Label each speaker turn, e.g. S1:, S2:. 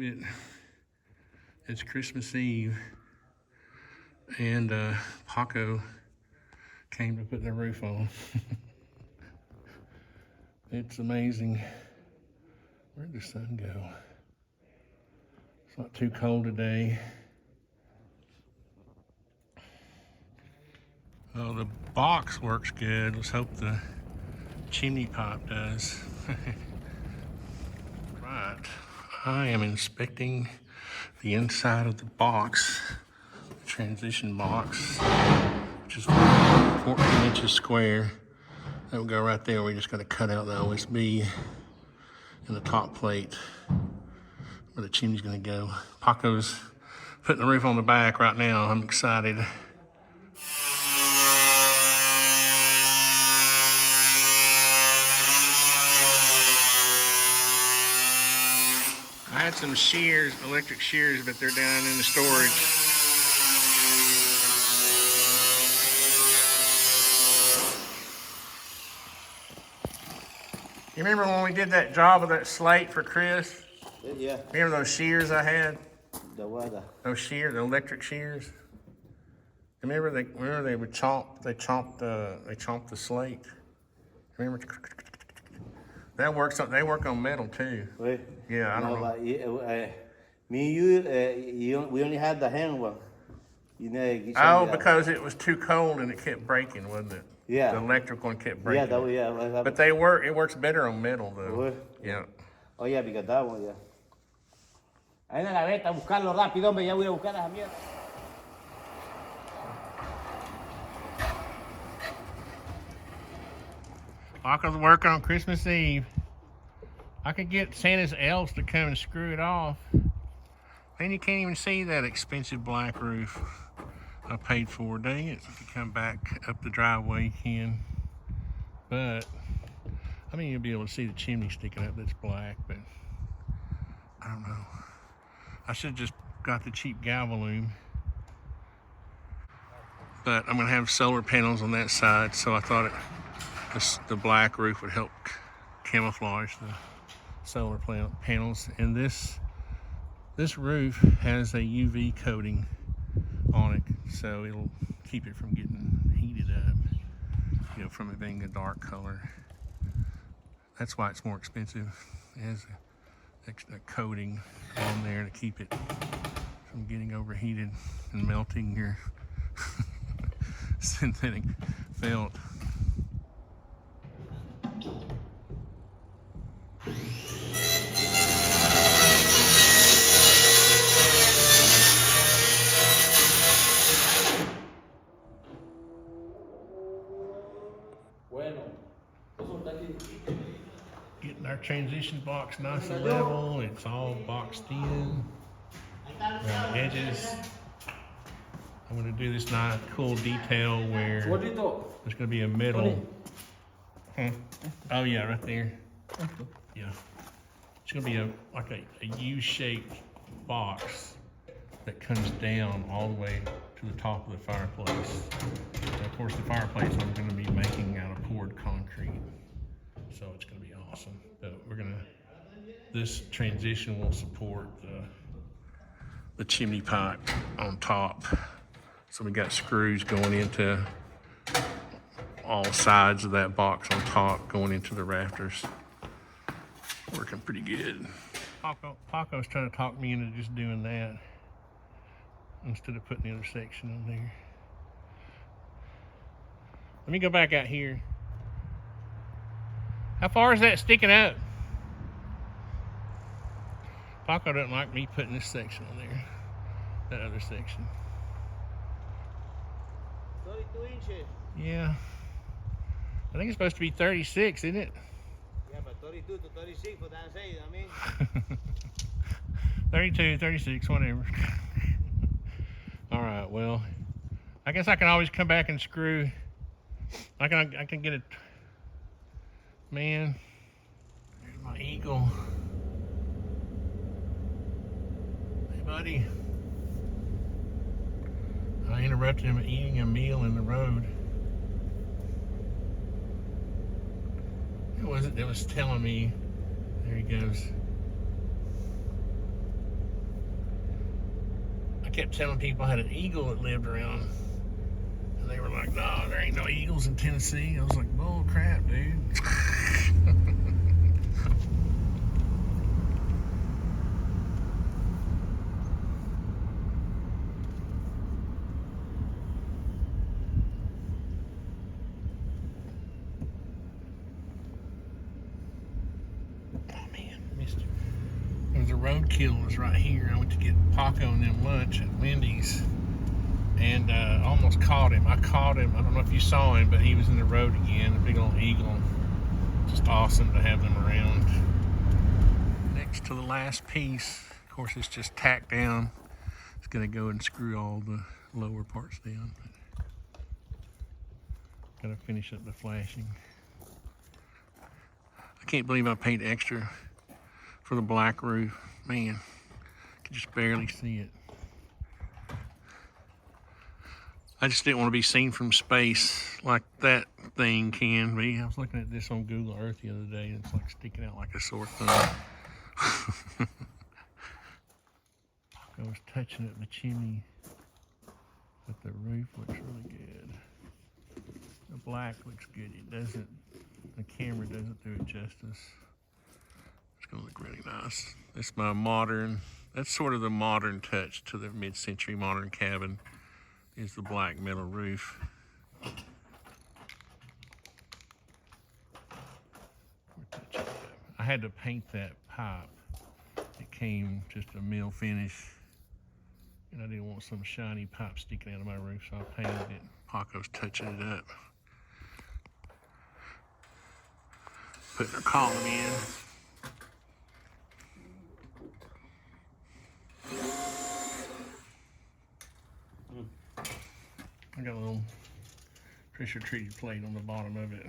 S1: it. It's Christmas Eve, and Paco came to put the roof on. It's amazing. Where'd the sun go? It's not too cold today. Well, the box works good. Let's hope the chimney pipe does. Right, I am inspecting the inside of the box, the transition box, which is 14 inches square. That will go right there. We just got to cut out the OSB and the top plate where the chimney's going to go. Paco's putting the roof on the back right now. I'm excited. I had some shears, electric shears, but they're down in the storage. You remember when we did that job of that slate for Chris?
S2: Yeah.
S1: Remember those shears I had?
S2: The weather.
S1: Those shears, the electric shears. Remember they would chomp the slate. Remember? That works. They work on metal too.
S2: Wait.
S1: Yeah, I don't know.
S2: But me and you, we only had the hand one. You know.
S1: Oh, because it was too cold and it kept breaking, wasn't it?
S2: Yeah.
S1: The electric one kept breaking.
S2: Yeah,
S1: But they work. It works better on metal though.
S2: What?
S1: Yeah.
S2: Oh yeah, because that one, yeah. Ahí en la gaveta, buscarlo rápido, hombre, ya voy a buscar esa mierda.
S1: Paco's working on Christmas Eve. I could get Santa's elves to come and screw it off. Then you can't even see that expensive black roof I paid for. Dang it. If you come back up the driveway, you can. But, I mean, you'll be able to see the chimney sticking up that's black, but I don't know. I should have just got the cheap Galvalume. But I'm going to have solar panels on that side, so I thought the black roof would help camouflage the solar panels. And this roof has a UV coating on it, so it'll keep it from getting heated up, you know, from it being a dark color. That's why it's more expensive. It has a coating on there to keep it from getting overheated and melting your synthetic felt. Getting our transition box nice and level. It's all boxed in around the edges. I'm going to do this nice cool detail where there's going to be a middle. Oh yeah, right there. Yeah. It's going to be like a U-shaped box that comes down all the way to the top of the fireplace. And of course, the fireplace I'm going to be making out of poured concrete. So it's going to be awesome. But this transition will support the chimney pipe on top. So we got screws going into all sides of that box on top, going into the rafters. Working pretty good. Paco's trying to talk me into just doing that instead of putting the other section on there. Let me go back out here. How far is that sticking up? Paco doesn't like me putting this section on there. That other section.
S2: 32 inches.
S1: Yeah. I think it's supposed to be 36, isn't it?
S2: Yeah, but 32 to 36 for that sake, I mean.
S1: 32, 36, whatever. All right, well, I guess I can always come back and screw. I can get it. Man, there's my eagle. Hey, buddy. I interrupted him eating a meal in the road. It was telling me. There he goes. kept telling people I had an eagle that lived around, and they were like, "No, there ain't no eagles in Tennessee." I was like, "Bull crap, dude." Oh man, missed it. There was a roadkill was right here. I went to get Paco and them lunch at Wendy's, and almost caught him. I caught him. I don't know if you saw him, but he was in the road again. A big old eagle. Just awesome to have them around. Next to the last piece, of course, it's just tacked down. It's gonna go and screw all the lower parts down. Gotta finish up the flashing. I can't believe I paid extra for the black roof. Man, I could just barely see it. I just didn't want to be seen from space like that thing can be. I was looking at this on Google Earth the other day, and it's like sticking out like a sore thumb. I was touching it, the chimney, but the roof looks really good. The black looks good. It doesn't, the camera doesn't do it justice. It's gonna look really nice. That's my modern, that's sort of the modern touch to the mid-century modern cabin, is the black metal roof. I had to paint that pipe. It came just a mill finish, and I didn't want some shiny pipe sticking out of my roof, so I painted it. Paco's touching it up. Putting our column in. I got a little pressure treated plate on the bottom of it.